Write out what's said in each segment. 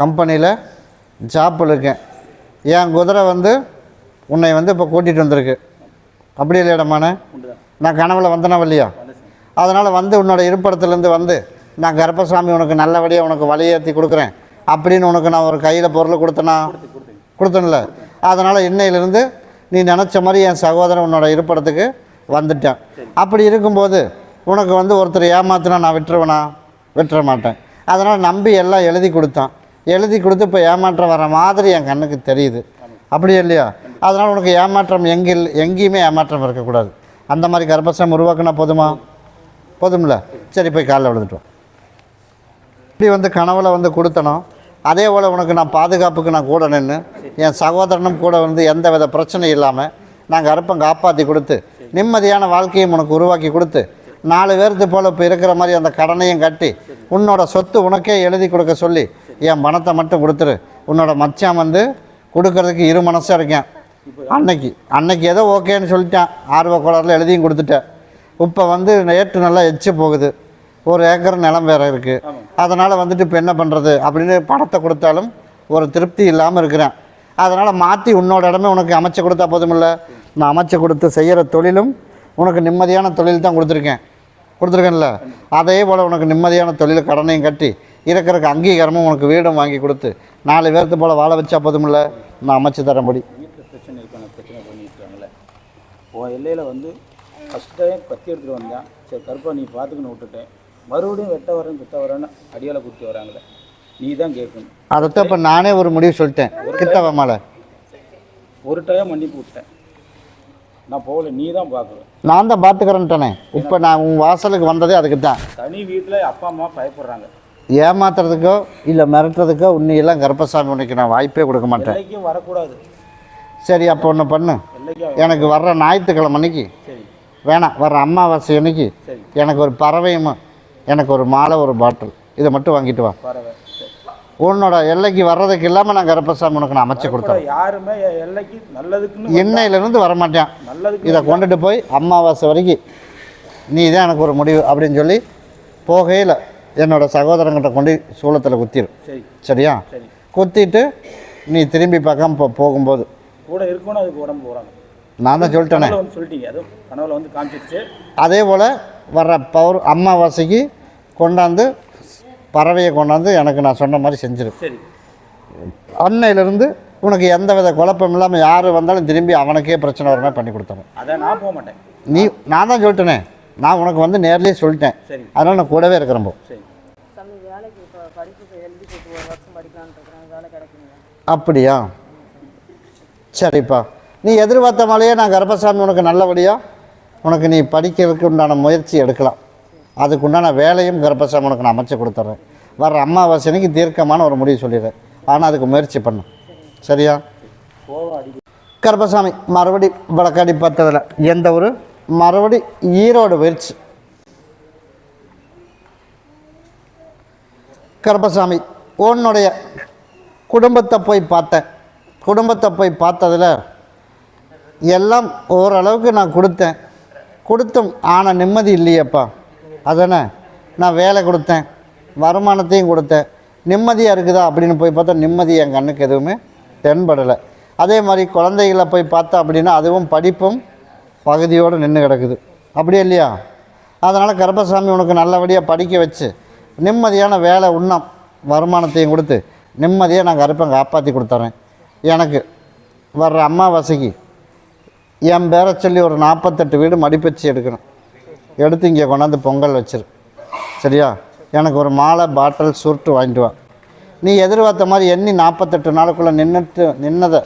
கம்பெனியில் ஜாப்பில் இருக்கேன். என் குதிரை வந்து உன்னை வந்து இப்போ கூட்டிகிட்டு வந்திருக்கு. அப்படி இல்லையடமான நான் கனவுல வந்தனா இல்லையா? அதனால் வந்து உன்னோட இருப்பிடத்துலேருந்து வந்து நான் கருப்பசாமி உனக்கு நல்லபடியாக உனக்கு வழியேற்றி கொடுக்குறேன் அப்படின்னு உனக்கு நான் ஒரு கையில் பொருள் கொடுத்தேன்ல. அதனால் இன்னையிலேருந்து நீ நினச்ச மாதிரி என் சகோதரன் உன்னோட இருப்பிடத்துக்கு வந்துட்டேன். அப்படி இருக்கும்போது உனக்கு வந்து ஒருத்தர் ஏமாத்தினா நான் விட்டுற மாட்டேன். அதனால் நம்பி எல்லாம் எழுதி கொடுத்து இப்போ ஏமாற்றம் வர மாதிரி என் கண்ணுக்கு தெரியுது. அப்படி இல்லையா? அதனால் உனக்கு ஏமாற்றம் எங்கேயுமே ஏமாற்றம் இருக்கக்கூடாது. அந்த மாதிரி கருப்பசாமி உருவாக்குனா போதும்ல? சரி, போய் காலைல விழுந்துட்டோம். இப்படி வந்து கனவுல வந்து கொடுத்தனோ அதே போல் உனக்கு நான் பாதுகாப்புக்கு நான் கூட நின்று என் சகோதரனும் கூட வந்து எந்த வித பிரச்சனையும் இல்லாமல் நான் கருப்பம் காப்பாற்றி கொடுத்து நிம்மதியான வாழ்க்கையும் உனக்கு உருவாக்கி கொடுத்து 4 பேருக்கு போல் இப்போ இருக்கிற மாதிரி அந்த கடனையும் கட்டி உன்னோட சொத்து உனக்கே எழுதி கொடுக்க சொல்லி என் பணத்தை மட்டும் கொடுத்துரு. உன்னோட மச்சான் வந்து கொடுக்கறதுக்கு இரு மனசாக இருக்கேன். அன்னைக்கு ஏதோ ஓகேன்னு சொல்லிட்டேன். ஆர்வ கோளாறில் எழுதியும் கொடுத்துட்டேன். இப்போ வந்து ரேட்டு நல்லா எச்சு போகுது. 1 ஏக்கர் நிலம் வேறு இருக்குது. அதனால் வந்துட்டு இப்போ என்ன பண்ணுறது அப்படின்னு பணத்தை கொடுத்தாலும் ஒரு திருப்தி இல்லாமல் இருக்கிறேன். அதனால் மாற்றி உன்னோட இடமே உனக்கு அமைச்சு கொடுத்தா போதுமில்ல? நான் அமைச்சு கொடுத்து செய்கிற தொழிலும் உனக்கு நிம்மதியான தொழில் தான் கொடுத்துருக்கேன்ல. அதே போல் உனக்கு நிம்மதியான தொழில் கடனையும் கட்டி இருக்கிறக்கு அங்கீகாரமும் உனக்கு வீடும் வாங்கி கொடுத்து 4 பேருக்கு போல் வாழ வச்சா போதுமில்ல? நான் அமைச்சு தரேன்படி. வீட்டில் பிரச்சனை பண்ணியிருக்காங்கல்ல. எல்லையில் வந்து ஃபஸ்ட் டைம் கத்தி எடுத்துகிட்டு வந்தேன். சரி கருப்பா நீ பார்த்துக்குன்னு விட்டுட்டேன். மறுபடியும் வெட்ட வரேன்னு அடியால் கொடுத்து வராங்களே, நீ தான் கேட்கணும். அதைத்தான் இப்போ நானே ஒரு முடிவு சொல்லிட்டேன். கிட்டவ மேலே ஒரு டைம் மன்னிப்பு விட்டேன். நான் போகல, நீ தான் பார்க்குறேன். நான் தான் பார்த்துக்கிறேன்ட்டானே. இப்போ நான் உன் வாசலுக்கு வந்ததே அதுக்கு தான். தனி வீட்டில் அப்பா அம்மா பயப்படுறாங்க. ஏமாத்துறதுக்கோ இல்லை மிரட்டுறதுக்கோ உன்னையெல்லாம் கருப்பசாமி உனக்கு நான் வாய்ப்பே கொடுக்க மாட்டேன். எல்லைக்கும் வரக்கூடாது. சரி, அப்போ ஒன்று பண்ணு. எனக்கு வர்ற ஞாயிற்றுக்கிழமை அன்னைக்கு வேணாம், வர்ற அமாவாசை அன்னைக்கு எனக்கு ஒரு பறவையும் எனக்கு ஒரு மாலை ஒரு பாட்டில் இதை மட்டும் வாங்கிட்டு வா. உன்னோட எல்லைக்கு வர்றதுக்கு இல்லாமல் நான் கருப்பசாமி உனக்கு நான் அமைச்சு கொடுத்தேன். யாருமே எல்லைக்கு நல்லதுக்குன்னு எண்ணெயிலேருந்து வரமாட்டேன். இதை கொண்டுட்டு போய் அமாவாசை வரைக்கும் நீ தான் எனக்கு ஒரு முடிவு அப்படின்னு சொல்லி போகையில் என்னோடய சகோதரங்கிட்ட கொண்டு சூளத்தில் குத்திடும். சரியா? குத்திட்டு நீ திரும்பி பார்க்காம போகும்போது கூட இருக்கணும். அதுக்கு உடம்பு போகிறாங்க. நான் தான் சொல்லிட்டேனே. சொல்லிட்டீங்க. அதுவும் கனவுல வந்து காமிச்சிருச்சு. அதே போல் வர்ற அமாவாசைக்கு கொண்டாந்து பறவையை கொண்டாந்து எனக்கு நான் சொன்ன மாதிரி செஞ்சிரு. சரி. அன்னையிலேருந்து உனக்கு எந்த வித குழப்பம் இல்லாமல் யார் வந்தாலும் திரும்பி அவனுக்கே பிரச்சனை வர மாதிரி பண்ணி கொடுத்தேன். அதை நான் போக மாட்டேன். நான் தான் சொல்லிட்டேனே. நான் உனக்கு வந்து நேர்லேயே சொல்லிட்டேன். அதனால் நான் கூடவே இருக்கிறேன். அப்படியா? சரிப்பா, நீ எதிர்பார்த்த மாதிரியே நான் கருப்பசாமி உனக்கு நல்லபடியாக உனக்கு நீ படிக்கிறதுக்கு உண்டான முயற்சி எடுக்கலாம். அதுக்கு உண்டான வேலையும் கருப்பசாமி உனக்கு நான் அமைச்சு கொடுத்துட்றேன். வர்ற அமாவாசைக்கு தீர்க்கமான ஒரு முடிவு சொல்லிடுறேன். ஆனால் அதுக்கு முயற்சி பண்ணு. சரியா? கருப்பசாமி மறுபடி வழக்காடி பார்த்ததில் எந்த ஒரு மறுபடி ஈரோடு முயற்சி. கருப்பசாமி உன்னுடைய குடும்பத்தை போய் பார்த்ததில் எல்லாம் ஓரளவுக்கு நான் கொடுத்தும் ஆனால் நிம்மதி இல்லையப்பா. அதானே நான் வேலை கொடுத்தேன், வருமானத்தையும் கொடுத்தேன், நிம்மதியாக இருக்குதா அப்படின்னு போய் பார்த்தா நிம்மதி என் கண்ணுக்கு எதுவுமே தென்படலை. அதே மாதிரி குழந்தைகளை போய் பார்த்தா அப்படின்னா அதுவும் படிப்பும் பகுதியோடு நின்று கிடக்குது. அப்படியே இல்லையா? அதனால் கருப்பசாமி உனக்கு நல்லபடியாக படிக்க வச்சு நிம்மதியான வேலை உண்ணம் வருமானத்தையும் கொடுத்து நிம்மதியாக நான் கருப்பை காப்பாற்றி கொடுத்துட்றேன். எனக்கு வர்ற அமாவாசைக்கு என் பேரை சொல்லி ஒரு 48 வீடு மடிப்பச்சு எடுத்து இங்கே கொண்டாந்து பொங்கல் வச்சிரு. சரியா? எனக்கு ஒரு மாலை பாட்டில் சுருட்டு வாங்கிட்டு வா. நீ எதிர்பார்த்த மாதிரி எண்ணி 48 நாளுக்குள்ளே நின்னதை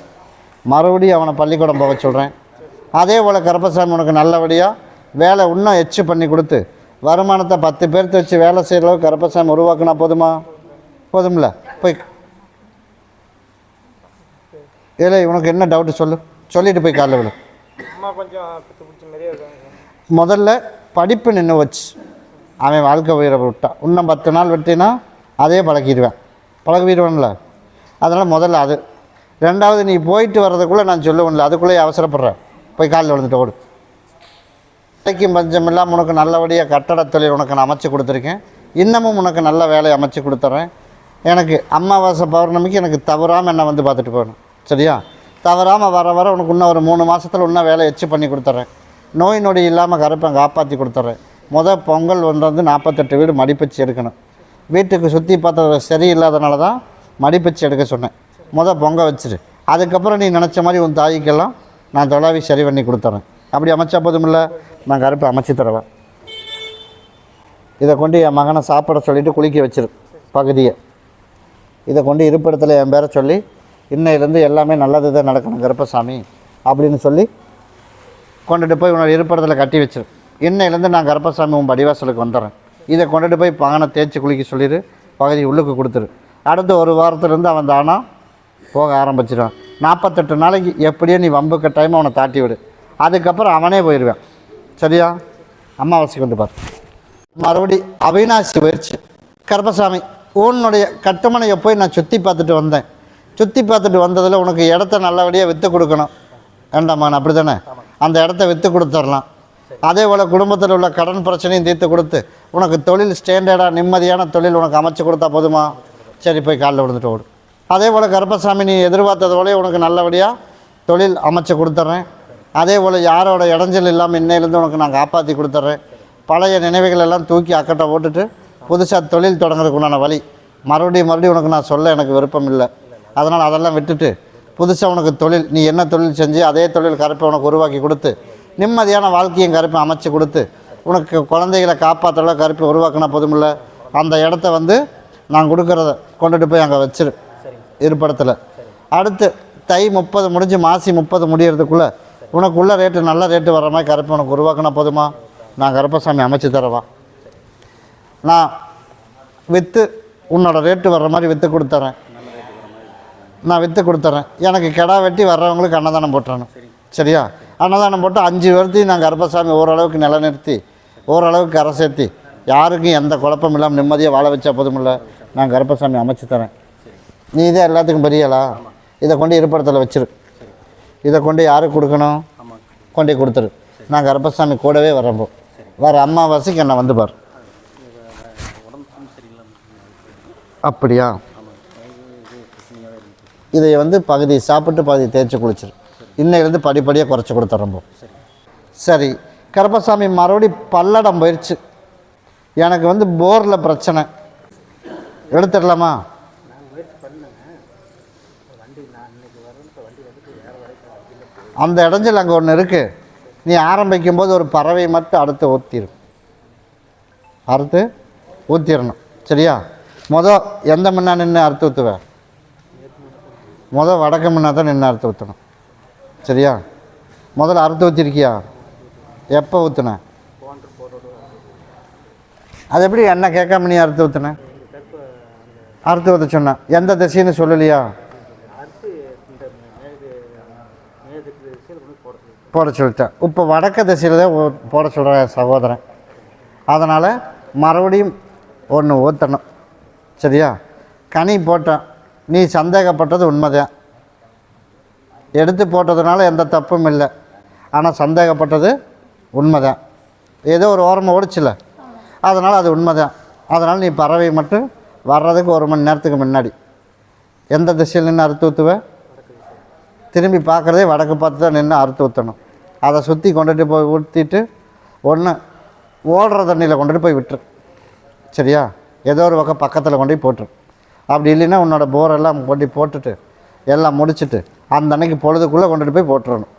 மறுபடியும் அவனை பள்ளிக்கூடம் போக சொல்கிறேன். அதே போல் கருப்பசாமி உனக்கு நல்லபடியாக வேலை இன்னும் எச்சு பண்ணி கொடுத்து வருமானத்தை 10 பேர்த்து வச்சு வேலை செய்கிற அளவுக்கு கருப்பசாமி உருவாக்குனா போதும்ல? போய் இல்லை உனக்கு என்ன டவுட்டு சொல்லிட்டு போய் காலைல விடு. முதல்ல படிப்பு நின்று வச்சு அவன் வாழ்க்கை உயிரை விட்டான். இன்னும் 10 நாள் விட்டினா அதே பழகிடுவான்ல. அதனால் முதல்ல அது. ரெண்டாவது நீ போயிட்டு வர்றதுக்குள்ளே நான் சொல்லுவேன்ல, அதுக்குள்ளேயே அவசரப்படுறேன். போய் காலையில் விழுந்துட்டு ஓடு. வேலைக்கும் பஞ்சம் இல்லாமல் உனக்கு நல்லபடியாக கட்டட தொழில் உனக்கு நான் அமைச்சு கொடுத்துருக்கேன். இன்னமும் உனக்கு நல்ல வேலையை அமைச்சு கொடுத்துட்றேன். எனக்கு அமாவாசை பௌர்ணமிக்கு எனக்கு தவறாமல் என்னை வந்து பார்த்துட்டு போகணும். சரியா? தவறாமல் வர வர உனக்கு இன்னும் ஒரு 3 மாதத்தில் இன்னும் வேலை எச்சு பண்ணி கொடுத்துட்றேன். நோய் நொடி இல்லாமல் கருப்பை காப்பாற்றி கொடுத்துட்றேன். பொங்கல் வந்து 48 வீடு மடிப்பச்சு எடுக்கணும். வீட்டுக்கு சுற்றி பார்த்தது சரியில்லாதனால தான் மடிப்பச்சு எடுக்க சொன்னேன். பொங்க வச்சிரு. அதுக்கப்புறம் நீ நினச்ச மாதிரி உன் தாய்க்கெல்லாம் நான் தொலைவி சரி பண்ணி கொடுத்துட்றேன். அப்படி அமைச்சா போதுமில்ல, நான் கருப்பை அமைச்சு தருவேன். இதை கொண்டு என் மகனை சாப்பிட சொல்லிவிட்டு குளிக்க வச்சிரு பகுதியை. இதை கொண்டு இருப்பிடத்தில் என் பேரை சொல்லி இன்னையிலேருந்து எல்லாமே நல்லது தான் நடக்கணும் கருப்பசாமி அப்படின்னு சொல்லி கொண்டுட்டு போய் உன்னோட இருப்பிடத்தில் கட்டி வச்சிரு. இன்னையிலேருந்து நான் கருப்பசாமி உன் படிவாசலுக்கு வந்துடுறேன். இதை கொண்டுட்டு போய் மகனை தேய்ச்சி குளிக்க சொல்லிடு, பகுதி உள்ளுக்கு கொடுத்துரு. அடுத்த 1 வாரத்துலேருந்து அவன் தானா போக ஆரம்பிச்சிடுவான். 48 நாளைக்கு எப்படியோ நீ வம்பு கட்டாயமாக அவனை தாட்டி விடு. அதுக்கப்புறம் அவனே போயிடுவான். சரியா? அமாவாசைக்கு வந்து பாரு. மறுபடி அவிநாசி போயிடுச்சு. கருப்பசாமி உன்னுடைய கட்டுமனையை போய் நான் சுற்றி பார்த்துட்டு வந்தேன். சுற்றி பார்த்துட்டு வந்ததில் உனக்கு இடத்த நல்லபடியாக விற்று கொடுக்கணும் வேண்டாமா? அப்படி தானே? அந்த இடத்த விற்று கொடுத்துடலாம். அதே போல் குடும்பத்தில் உள்ள கடன் பிரச்சனையும் தீர்த்து கொடுத்து உனக்கு தொழில் ஸ்டாண்டர்டாக நிம்மதியான தொழில் உனக்கு அமைச்சு கொடுத்தா போதுமா? சரி, போய் காலில் விழுந்துட்டு ஓடும். அதே போல் கருப்பசாமி நீ எதிர்பார்த்தது போலே உனக்கு நல்லபடியாக தொழில் அமைச்சு கொடுத்துட்றேன். அதே போல் யாரோட இடைஞ்சல் இல்லாமல் இன்னையிலேருந்து உனக்கு நான் காப்பாற்றி கொடுத்துட்றேன். பழைய நினைவுகள் எல்லாம் தூக்கி அக்கட்டை போட்டுட்டு புதுசாக தொழில் தொடங்குறதுக்கு உண்டான வழி மறுபடியும் உனக்கு நான் சொல்ல எனக்கு விருப்பம் இல்லை. அதனால் அதெல்லாம் விட்டுட்டு புதுசாக உனக்கு தொழில், நீ என்ன தொழில் செஞ்சு அதே தொழில் கருப்பை உனக்கு உருவாக்கி கொடுத்து நிம்மதியான வாழ்க்கையும் கருப்பை அமைச்சு கொடுத்து உனக்கு குழந்தைகளை காப்பாற்றல கருப்பை உருவாக்கினா போதுமில்ல. அந்த இடத்த வந்து நான் கொடுக்குறத கொண்டுட்டு போய் அங்கே வச்சிரு இருப்பிடத்தில். அடுத்து தை 30 முடிஞ்சு மாசி 30 முடியறதுக்குள்ளே உனக்கு உள்ள ரேட்டு நல்ல ரேட்டு வர மாதிரி கருப்பை உனக்கு உருவாக்கினா போதுமா? நான் கருப்பசாமி அமைச்சு தரவா? நான் விற்று உன்னோட ரேட்டு வர்ற மாதிரி விற்று கொடுத்துட்றேன். நான் விற்று கொடுத்துட்றேன். எனக்கு கிடா வெட்டி வர்றவங்களுக்கு அன்னதானம் போட்டுறணும். சரியா? அன்னதானம் போட்டு 5 பேர்த்தையும் நான் கருப்பசாமி ஓரளவுக்கு நிலைநிறுத்தி ஓரளவுக்கு கரை சேர்த்தி யாருக்கும் எந்த குழப்பம் இல்லாமல் நிம்மதியாக வாழ வச்சா போதுமில்ல. நான் கருப்பசாமி அமைச்சு தரேன். நீ இதே எல்லாத்துக்கும் பெரியலா? இதை கொண்டு இருப்பிடத்தில் வச்சிரு. இதை கொண்டு யாருக்கு கொடுக்கணும்? கொண்டு கொடுத்துரு. நான் கருப்பசாமி கூடவே வரப்போ வர அமாவாசைக்கு என்னை வந்து பார். அப்படியா? இதை வந்து பகுதி சாப்பிட்டு பகுதி தேய்ச்சி குளிச்சிரு. இன்னையிலேருந்து படிப்படியாக குறைச்சி கொடுத்துட்றப்போ. சரி, கருப்பசாமி மறுபடி பல்லடம் போயிடுச்சு. எனக்கு வந்து போரில் பிரச்சனை, எடுத்துடலாமா? அந்த இடைஞ்சல் அங்கே ஒன்று இருக்குது. நீ ஆரம்பிக்கும் போது ஒரு பறவை மட்டும் அறுத்து ஊற்றிடணும். சரியா? எந்த முன்னா நின்று அறுத்து ஊற்றுவேன்? வடக்கு முன்னா தான் நின்று அறுத்து ஊற்றணும். சரியா? முதல்ல அறுத்து ஊற்றிருக்கியா? எப்போ ஊற்றுன? அது எப்படி என்ன கேட்காம நீ அறுத்து ஊற்றுன? அறுத்து ஊற்ற சொன்னேன். எந்த திசைன்னு சொல்லலையா? போட சொல்லிட்டேன். இப்போ வடக்கு திசையில் தான் போட சொல்கிறேன் சகோதரன். அதனால் மறுபடியும் ஒன்று ஊற்றணும். சரியா? கனி போட்டேன். நீ சந்தேகப்பட்டது உண்மைதான். எடுத்து போட்டதுனால எந்த தப்பும் இல்லை. ஆனால் சந்தேகப்பட்டது உண்மைதான். ஏதோ ஒரு ஓரமாக ஓடிச்சில்ல, அதனால் அது உண்மைதான். அதனால் நீ பறவை மட்டும் வர்றதுக்கு 1 மணி நேரத்துக்கு முன்னாடி எந்த திசையில் நின்று அறுத்து ஊற்றுவேன்? திரும்பி பார்க்குறதே வடக்கு பார்த்து தான் நின்று அறுத்து ஊற்றணும். அதை சுற்றி கொண்டுட்டு போய் ஊற்றிட்டு ஒன்று ஓடுற தண்ணியில் கொண்டுட்டு போய் விட்டுரு. சரியா? ஏதோ ஒரு பக்கத்தில் கொண்டு போய் போட்டுரு. அப்படி இல்லைன்னா உன்னோட போரெல்லாம் கொண்டு போட்டுட்டு எல்லாம் முடிச்சுட்டு அந்த அன்னைக்கு பொழுதுக்குள்ளே கொண்டுட்டு போய் போட்டுறணும்.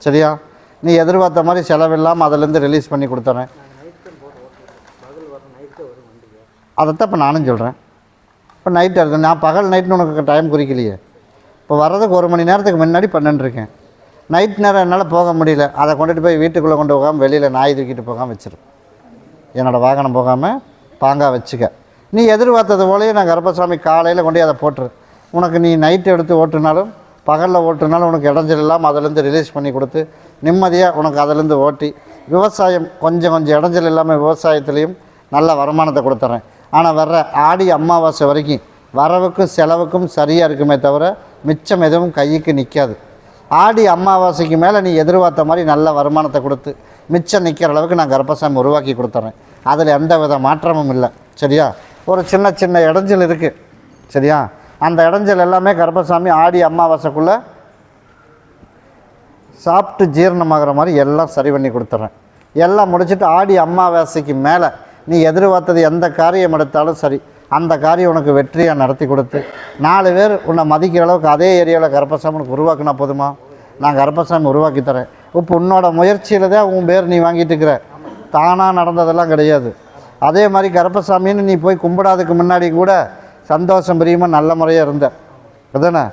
சரியா? நீ எதிர்பார்த்த மாதிரி செலவில்லாமல் அதிலேருந்து ரிலீஸ் பண்ணி கொடுத்துறேன். அதைத்தான் இப்போ நானும் சொல்கிறேன். இப்போ நைட்டு இருக்குது. நான் பகல் நைட்டுன்னு உனக்கு டைம் குறிக்கலையே. இப்போ வர்றதுக்கு 1 மணி நேரத்துக்கு முன்னாடி பண்ணிட்டுருக்கேன். நைட் நேரம் என்னால் போக முடியல. அதை கொண்டுட்டு போய் வீட்டுக்குள்ளே கொண்டு போகாமல் வெளியில் நாய் தூக்கிட்டு போகாமல் வச்சிரு. என்னோடய வாகனம் போகாமல் பாங்காக வச்சுக்க. நீ எதிர்பார்த்தது போலேயே நான் கருப்பசாமி காலையில் கொண்டு அதை போட்டுரு. உனக்கு நீ நைட்டு எடுத்து ஓட்டுனாலும் பகலில் ஓட்டுனாலும் உனக்கு இடைஞ்சல் இல்லாமல் அதிலேருந்து ரிலீஸ் பண்ணி கொடுத்து நிம்மதியாக உனக்கு அதிலேருந்து ஓட்டி விவசாயம் கொஞ்சம் இடைஞ்சல் இல்லாமல் விவசாயத்துலேயும் நல்ல வருமானத்தை கொடுத்துட்றேன். ஆனால் வர்ற ஆடி அமாவாசை வரைக்கும் வரவுக்கும் செலவுக்கும் சரியாக இருக்குமே தவிர மிச்சம் எதுவும் கைக்கு நிற்காது. ஆடி அமாவாசைக்கு மேலே நீ எதிர்பார்த்த மாதிரி நல்ல வருமானத்தை கொடுத்து மிச்சம் நிற்கிற அளவுக்கு நான் கருப்பசாமி உருவாக்கி கொடுத்துட்றேன். அதில் எந்த வித மாற்றமும் இல்லை. சரியா? ஒரு சின்ன இடைஞ்சல் இருக்குது. சரியா? அந்த இடைஞ்சல் எல்லாமே கருப்பசாமி ஆடி அமாவாசைக்குள்ளே சாப்பிட்டு ஜீரணமாகிற மாதிரி எல்லாம் சரி பண்ணி கொடுத்துட்றேன். எல்லாம் முடிச்சுட்டு ஆடி அமாவாசைக்கு மேலே நீ எதிர்பார்த்தது எந்த காரியம் எடுத்தாலும் சரி, அந்த காரியம் உனக்கு வெற்றியாக நடத்தி கொடுத்து 4 பேர் உன்னை மதிக்கிற அளவுக்கு அதே ஏரியாவில் கருப்பசாமி உனக்கு உருவாக்குனா போதுமா? நான் கருப்பசாமி உருவாக்கி தரேன். இப்போ உன்னோட முயற்சியில் தான் உன் பேர் நீ வாங்கிட்டு இருக்கிற, தானாக நடந்ததெல்லாம் கிடையாது. அதே மாதிரி கருப்பசாமின்னு நீ போய் கும்பிடாதுக்கு முன்னாடி கூட சந்தோஷம் பிரியமாக நல்ல முறையாக இருந்த அதுதானே?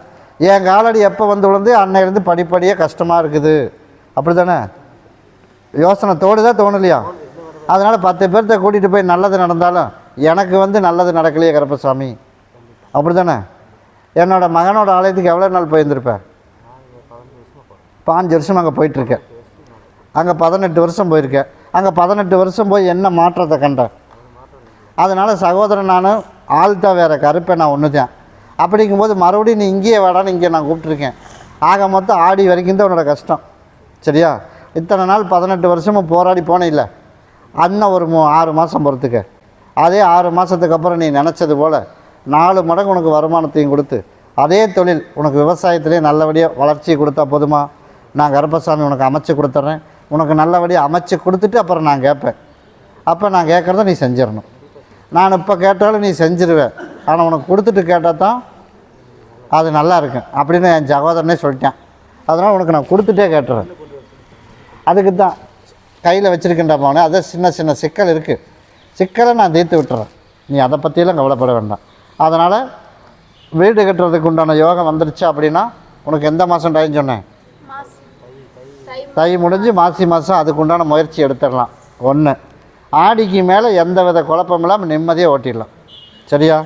என் காலடி எப்போ வந்து விழுந்து அன்னையிலேருந்து படிப்படியாக கஷ்டமாக இருக்குது, அப்படி தானே? யோசனை தோணுதா தோணலையா? அதனால் 10 பேர்த்த கூட்டிகிட்டு போய் நல்லது நடந்தாலும் எனக்கு வந்து நல்லது நடக்கலையே கருப்பசாமி, அப்படி தானே? என்னோடய மகனோட ஆலயத்துக்கு எவ்வளோ நாள் போயிருந்திருப்பேன்? 5 வருஷம் அங்கே போயிட்டுருக்கேன். அங்கே 18 வருஷம் போயிருக்கேன். அங்கே 18 வருஷம் போய் என்ன மாற்றத்தை கண்டேன். அதனால் சகோதரன் நான் ஆள் தான் வேறு, கருப்பை நான் ஒன்று தான். அப்படிங்கும்போது மறுபடியும் நீ இங்கேயே வாடான்னு இங்கே நான் கூப்பிட்ருக்கேன். ஆக மொத்தம் ஆடி வரைக்கும் தான் உன்னோட கஷ்டம், சரியா? இத்தனை நாள் 18 வருஷமும் போராடி போனே இல்லை, அண்ணன் ஒரு 6 மாதம் பொறுத்துக்க. அதே 6 மாதத்துக்கு அப்புறம் நீ நினச்சது போல் 4 மடங்கு உனக்கு வருமானத்தையும் கொடுத்து அதே தொழில் உனக்கு விவசாயத்திலே நல்லபடியாக வளர்ச்சி கொடுத்தா போதுமா? நான் கருப்பசாமி உனக்கு அமைச்சு கொடுத்துட்றேன். உனக்கு நல்லபடியாக அமைச்சு கொடுத்துட்டு அப்புறம் நான் கேட்பேன். அப்போ நான் கேட்குறத நீ செஞ்சிடணும். நான் இப்போ கேட்டாலும் நீ செஞ்சிருவேன், ஆனால் உனக்கு கொடுத்துட்டு கேட்டால் தான் அது நல்லா இருக்கும் அப்படின்னு என் சகோதரனே சொல்லிட்டேன். அதனால் உனக்கு நான் கொடுத்துட்டே கேட்டுறேன். அதுக்கு தான் கையில் வச்சுருக்கின்ற போனே அதை சின்ன சின்ன சிக்கல் இருக்குது, சிக்கலை நான் தீர்த்து விட்டுறேன். நீ அதை பற்றியெல்லாம் கவலைப்பட வேண்டாம். அதனால் வீடு கட்டுறதுக்கு உண்டான யோகம் வந்துடுச்சு அப்படின்னா உனக்கு எந்த மாதம் டைம் சொன்னேன்? தை முடிஞ்சு மாசி மாதம் அதுக்கு உண்டான முயற்சி எடுத்துடலாம். 1 ஆடிக்கு மேலே எந்த வித குழப்பம் இல்லாமல் நிம்மதியாக ஓட்டிடலாம், சரியா?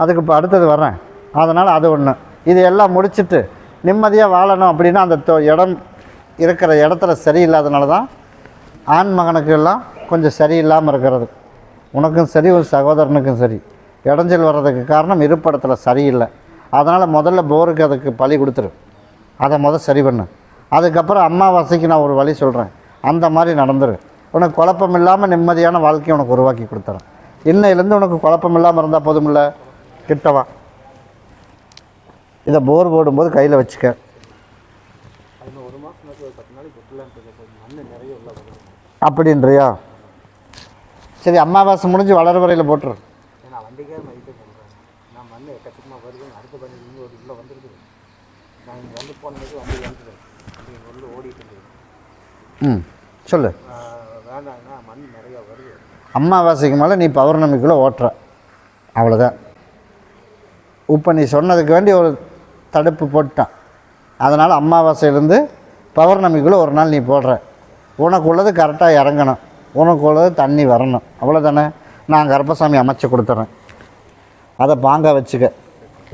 அதுக்கு இப்போ அடுத்தது வர்றேன். அதனால் அது 1. இது எல்லாம் முடிச்சுட்டு நிம்மதியாக வாழணும் அப்படின்னா அந்த இடம் இருக்கிற இடத்துல சரியில்லாதனால தான் ஆண் மகனுக்கெல்லாம் கொஞ்சம் சரியில்லாமல் இருக்கிறது. உனக்கும் சரி ஒரு சகோதரனுக்கும் சரி இடைஞ்சல் வர்றதுக்கு காரணம் இருப்பிடத்தில் சரியில்லை. அதனால் முதல்ல போருக்கு அதுக்கு பழி கொடுத்துரு, அதை சரி பண்ணு. அதுக்கப்புறம் அமாவாசைக்கு நான் ஒரு வழி சொல்கிறேன், அந்த மாதிரி நடந்துரு. உனக்கு குழப்பம் இல்லாமல் நிம்மதியான வாழ்க்கையை உனக்கு உருவாக்கி கொடுத்துறேன். இன்னையிலேருந்து உனக்கு குழப்பம் இல்லாமல் இருந்தால் போதுமில்ல, கிட்டவா. இதை போர் போடும்போது கையில் வச்சுக்க. அப்படின்றியா? சரி, அமாவாசை முடிஞ்சு வளர வரையில் போட்டுரு. சொல்லு. அமாவாசைக்கு மேலே நீ பௌர்ணமிக்குள்ளே ஓட்டுற, அவ்வளோதான். இப்போ நீ சொன்னதுக்கு வேண்டி ஒரு தடுப்பு போட்டான். அதனால் அமாவாசையிலேருந்து பௌர்ணமிக்குள்ளே ஒரு நாள் நீ போடுற. உனக்கு உள்ளது கரெக்டாக இறங்கணும், உனக்கு உள்ளது தண்ணி வரணும், அவ்வளோதானே? நான் கருப்பசாமி அமைச்சு கொடுத்துட்றேன். அதை பாங்காக வச்சுக்க.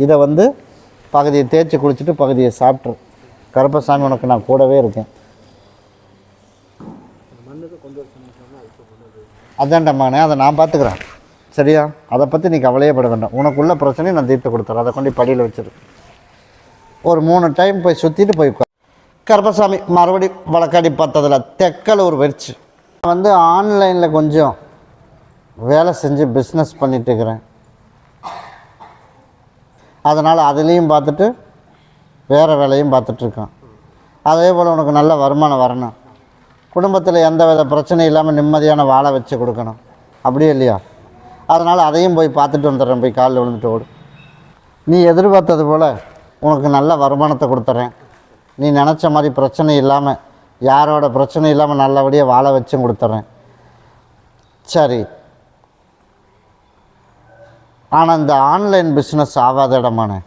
இதை வந்து பகுதியை தேய்ச்சி குளிச்சுட்டு பகுதியை சாப்பிட்ரு. கருப்பசாமி உனக்கு நான் கூடவே இருக்கேன். அதான்டம்மாண்ணே, அதை நான் பார்த்துக்குறேன், சரியா? அதை பற்றி நீ கவலையே பட வேண்டாம். உனக்குள்ள பிரச்சனையும் நான் தீர்த்து கொடுத்துறேன். அதை கொண்டு படியில் வச்சிரு. ஒரு 3 டைம் போய் சுற்றிட்டு போய் கருப்பசாமி மறுபடி வழக்காடி பார்த்ததில் தெக்கலூர் வெடிச்சு வந்து ஆன்லைனில் கொஞ்சம் வேலை செஞ்சு பிஸ்னஸ் பண்ணிட்டு இருக்கிறேன். அதனால் அதுலேயும் பார்த்துட்டு வேறு வேலையும் பார்த்துட்ருக்கேன். அதே போல் உனக்கு நல்ல வருமானம் வரணும், குடும்பத்தில் எந்த வித பிரச்சனையும் இல்லாமல் நிம்மதியான வாழை வச்சு கொடுக்கணும், அப்படியே இல்லையா? அதனால் அதையும் போய் பார்த்துட்டு வந்துடுறேன். போய் காலில் விழுந்துட்டு ஓடு. நீ எதிர்பார்த்தது போல் உனக்கு நல்ல வருமானத்தை கொடுத்துட்றேன். நீ நினச்ச மாதிரி பிரச்சனை இல்லாமல், யாரோட பிரச்சனை இல்லாமல் நல்லபடியாக வாழ வச்சும் கொடுத்துட்றேன், சரி? ஆனால் இந்த ஆன்லைன் பிஸ்னஸ் ஆகாத இடமானே,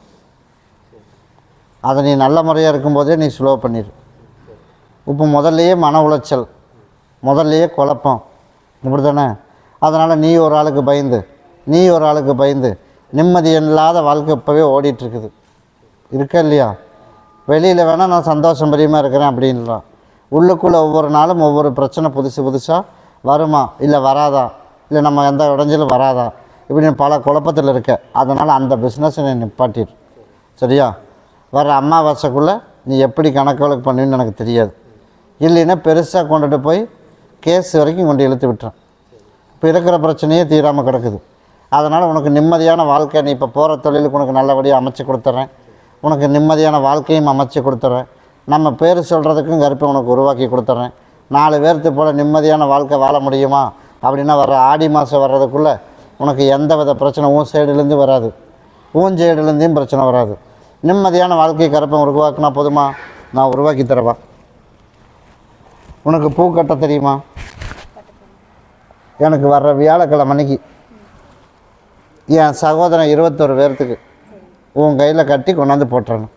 அதை நீ நல்ல முறையாக இருக்கும்போதே நீ ஸ்லோ பண்ணிடு. இப்போ முதல்லையே மன உளைச்சல், முதல்லையே குழப்பம், இப்படி தானே? அதனால் நீ ஒரு ஆளுக்கு பயந்து நிம்மதி இல்லாத வாழ்க்கை இப்போவே ஓடிட்டுருக்குது, இருக்கா இல்லையா? வெளியில் வேணால் நான் சந்தோஷம் பிரியமாக இருக்கிறேன் அப்படின்லாம், உள்ளுக்குள்ளே ஒவ்வொரு நாளும் ஒவ்வொரு பிரச்சனை புதுசாக வருமா, இல்லை வராதா, இல்லை நம்ம எந்த இடைஞ்சலும் வராதா, இப்படின்னு பல குழப்பத்தில் இருக்க. அதனால் அந்த பிஸ்னஸை நீ நிப்பாட்டிடு, சரியா? வர அமாவாசைக்குள்ளே நீ எப்படி கணக்கு பண்ணுவீன்னு எனக்கு தெரியாது. இல்லைன்னா பெருசாக கொண்டுட்டு போய் கேஸ் வரைக்கும் கொண்டு இழுத்து விட்டுறேன். இப்போ இருக்கிற பிரச்சனையே தீராமல் கிடக்குது. அதனால் உனக்கு நிம்மதியான வாழ்க்கை, நீ இப்போ போகிற தொழிலுக்கு உனக்கு நல்லபடியாக அமைச்சு கொடுத்துட்றேன். உனக்கு நிம்மதியான வாழ்க்கையும் அமைச்சு கொடுத்துட்றேன். நம்ம பேர் சொல்கிறதுக்கும் கருப்பை உனக்கு உருவாக்கி கொடுத்துட்றேன். 4 பேர்த்து போல் நிம்மதியான வாழ்க்கை வாழ முடியுமா அப்படின்னா வர்ற ஆடி மாதம் வர்றதுக்குள்ளே உனக்கு எந்த வித பிரச்சனை உன் சைடுலேருந்து வராது, உன் சைடுலேருந்தையும் பிரச்சனை வராது. நிம்மதியான வாழ்க்கையை கருப்பை உருவாக்குனா போதுமா? நான் உருவாக்கி தரவா? உனக்கு பூ கட்ட தெரியுமா? எனக்கு வர்ற வியாழக்கிழமை அன்னைக்கு என் சகோதரன் 21 பேர்த்துக்கு உன் கையில் கட்டி கொண்டாந்து போட்டுறணும்.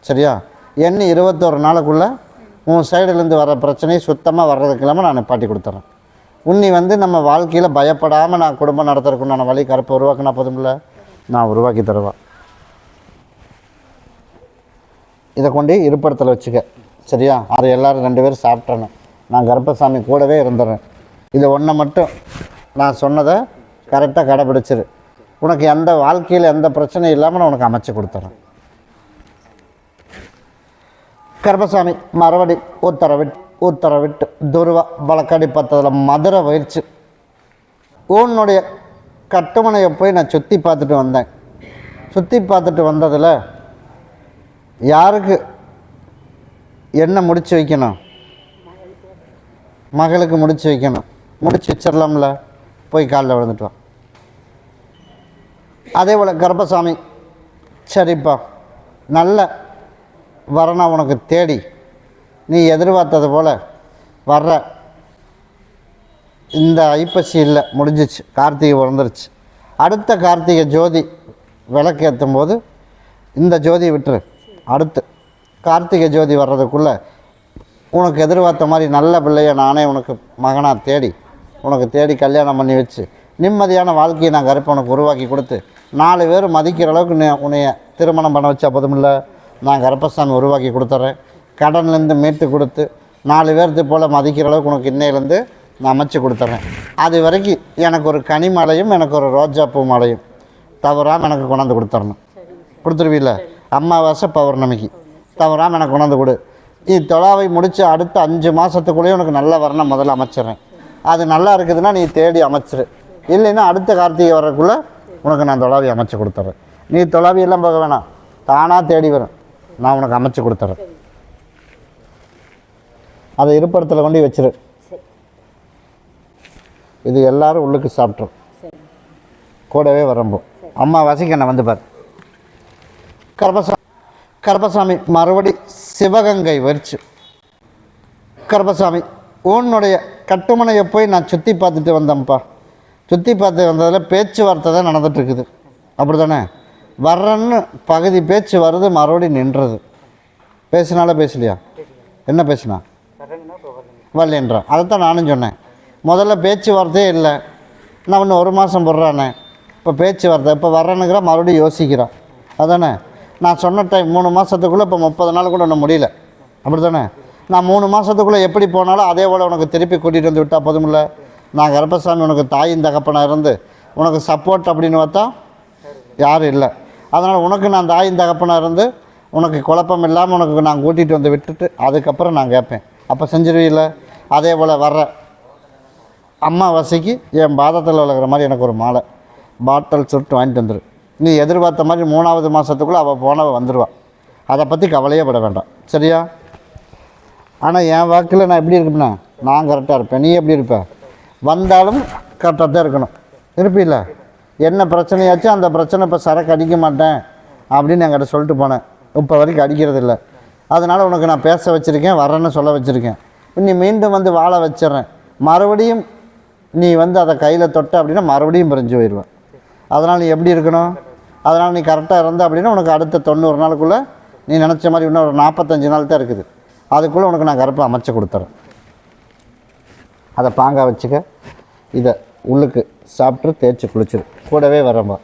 சரியா? என்ன 21 நாளுக்குள்ளே உன் சைடுலேருந்து வர பிரச்சனையை சுத்தமாக வர்றதுக்கு இல்லாமல் நான் நிப்பாட்டி கொடுத்துட்றேன். உன்னி நம்ம வாழ்க்கையில் பயப்படாமல் நான் குடும்பம் நடத்துறதுக்குண்டான வழி கருப்பை உருவாக்கினா போதும்ல, நான் உருவாக்கி தருவா. இதை கொண்டு இருப்படத்தில் வச்சுக்க. சரியா? அதை எல்லோரும் 2 பேரும் சாப்பிட்றணும். நான் கருப்பசாமி கூடவே இருந்துடுறேன். இதை ஒன்றை மட்டும் நான் சொன்னதை கரெக்டாக கடைப்பிடிச்சிரு. உனக்கு எந்த வாழ்க்கையில் எந்த பிரச்சனையும் இல்லாமல் நான் உனக்கு அமைச்சு கொடுத்துறேன். கருப்பசாமி மறுபடி உத்தரவிட்டு துருவா வழக்காடி பார்த்ததில் மதுரை பயிற்சி உன்னுடைய கட்டுமனையை போய் நான் சுற்றி பார்த்துட்டு வந்தேன். சுற்றி பார்த்துட்டு வந்ததில் யாருக்கு என்ன முடிச்சு வைக்கணும்? மகளுக்கு முடிச்சு வைக்கணும். முடிச்சு வச்சிடலாம்ல, போய் காலில் விழுந்துட்டு வா. அதே போல் கருப்பசாமி, சரிப்பா, நல்ல வரனா உனக்கு தேடி நீ எதிர்பார்த்தது போல் வர்ற இந்த ஐப்பசி இல்லை, முடிஞ்சிச்சு. கார்த்திகை பிறந்துருச்சு. அடுத்த கார்த்திகை ஜோதி விளக்கு ஏற்றும் போது இந்த ஜோதியை விட்டுரு. அடுத்து கார்த்திகை ஜோதி வர்றதுக்குள்ளே உனக்கு எதிர்பார்த்த மாதிரி நல்ல பிள்ளைய நானே உனக்கு மகனாக தேடி உனக்கு தேடி கல்யாணம் பண்ணி வச்சு நிம்மதியான வாழ்க்கையை நான் கருப்பை உனக்கு உருவாக்கி கொடுத்து 4 பேர் மதிக்கிற அளவுக்கு உன்னைய திருமணம் பண்ண வச்சா போதுமில்ல, நான் கருப்பசாமி உருவாக்கி கொடுத்துட்றேன். கடன்லேருந்து மீட்டு கொடுத்து 4 பேர்த்து போல் மதிக்கிற அளவுக்கு உனக்கு இன்னையிலேருந்து நான் அமைச்சு கொடுத்துட்றேன். அது வரைக்கும் எனக்கு ஒரு கனிமலையும் எனக்கு ஒரு ரோஜா பூ மலையும் தவறாமல் எனக்கு கொண்டாந்து கொடுத்துடணும். கொடுத்துருவீல்ல? அமாவாசை பௌர்ணமிக்கு தவறாமல் எனக்கு கொண்டாந்து கொடு. நீ தொழாவை முடித்து அடுத்த 5 மாதத்துக்குள்ளேயே உனக்கு நல்ல வரணம் முதல்ல அமைச்சிட்றேன். அது நல்லா இருக்குதுன்னா நீ தேடி அமைச்சிரு. இல்லைன்னா அடுத்த கார்த்திகை வரக்குள்ளே உனக்கு நான் தொழாவி அமைச்சு கொடுத்துட்றேன். நீ தொழாவியெல்லாம் போக வேணாம், தானாக தேடி வரும், நான் உனக்கு அமைச்சு கொடுத்துட்றேன். அதை இருப்படத்தில் கொண்டு வச்சிரு. இது எல்லோரும் உள்ளுக்கு சாப்பிட்றோம். கூடவே வரம்போ அம்மாவாசைக்கு என்னை வந்து பார். கருப்பசாமி மறுபடி சிவகங்கை வரிச்சு. கருப்பசாமி உன்னுடைய கட்டுமனையை போய் நான் சுற்றி பார்த்துட்டு வந்தேன்ப்பா. சுற்றி பார்த்து வந்ததில் பேச்சுவார்த்தை தான் நடந்துகிட்ருக்குது. அப்படி தானே? வர்றன்னு பகுதி பேச்சு வருது, மறுபடியும் நின்றது. பேசினாலே பேசலையா? என்ன பேசினா? வரலன்றான். அதைத்தான் நானும் சொன்னேன். முதல்ல பேச்சுவார்த்தையே இல்லை, நான் இன்னும் 1 மாதம் போடுறானே, இப்போ பேச்சுவார்த்தை, இப்போ வர்றனுங்கிற மறுபடியும் யோசிக்கிறான். அதானே நான் சொன்ன டைம் 3 மாதத்துக்குள்ளே, இப்போ 30 நாள் கூட ஒன்றும் முடியல. அப்படி தானே? நான் 3 மாதத்துக்குள்ளே எப்படி போனாலும் அதே போல் உனக்கு திருப்பி கூட்டிகிட்டு வந்து விட்டால் போதுமில்ல. நான் கருப்பசாமி உனக்கு தாயின் தகப்பனாக இருந்து உனக்கு சப்போர்ட் அப்படின்னு பார்த்தா யாரும் இல்லை. அதனால் உனக்கு நான் தாயின் தகப்பனாக இருந்து உனக்கு குழப்பம் இல்லாமல் உனக்கு நான் கூட்டிகிட்டு வந்து விட்டுட்டு அதுக்கப்புறம் நான் கேட்பேன். அப்போ செஞ்சிருவீல்ல? அதே போல் வர்ற அம்மாவாசைக்கு என் பாதத்தில் விளக்குற மாதிரி எனக்கு ஒரு மாலை பாட்டில் சுட்டு வாங்கிட்டு வந்துடு. நீ எதிர்பார்த்த மாதிரி 3வது மாதத்துக்குள்ளே அவள் போனவள் வந்துடுவாள். அதை பற்றி கவலையே பட வேண்டாம். சரியா? ஆனால் என் வாக்கில் நான் எப்படி இருப்பேன்னா, நான் கரெக்டாக இருப்பேன். நீ எப்படி இருப்ப? வந்தாலும் கரெக்டாக தான் இருக்கணும். இருப்பில்ல? என்ன பிரச்சனையாச்சும் அந்த பிரச்சனை இப்போ சரக்கு அடிக்க மாட்டேன் அப்படின்னு என்கிட்ட சொல்லிட்டு போனேன். இப்போ வரைக்கும் அடிக்கிறது இல்லை. அதனால் உனக்கு நான் பேச வச்சுருக்கேன், வரேன்னு சொல்ல வச்சுருக்கேன். நீ மீண்டும் வந்து வாழ வச்சிட்றேன். மறுபடியும் நீ வந்து அதை கையில் தொட்ட அப்படின்னா மறுபடியும் பிரிஞ்சு போயிடுவேன். அதனால் நீ எப்படி இருக்கணும்? அதனால் நீ கரெக்டாக இருந்த அப்படின்னா உனக்கு அடுத்த 90 நாளுக்குள்ளே நீ நினச்ச மாதிரி இன்னும் ஒரு 45 நாள் தான் இருக்குது. அதுக்குள்ளே உனக்கு நான் கருப்பை அமைச்சு கொடுத்துறேன். அதை பாங்காக வச்சுக்க. இதை உள்ளுக்கு சாப்பிட்டு தேய்ச்சி குளிச்சிரு. கூடவே வரம்பா.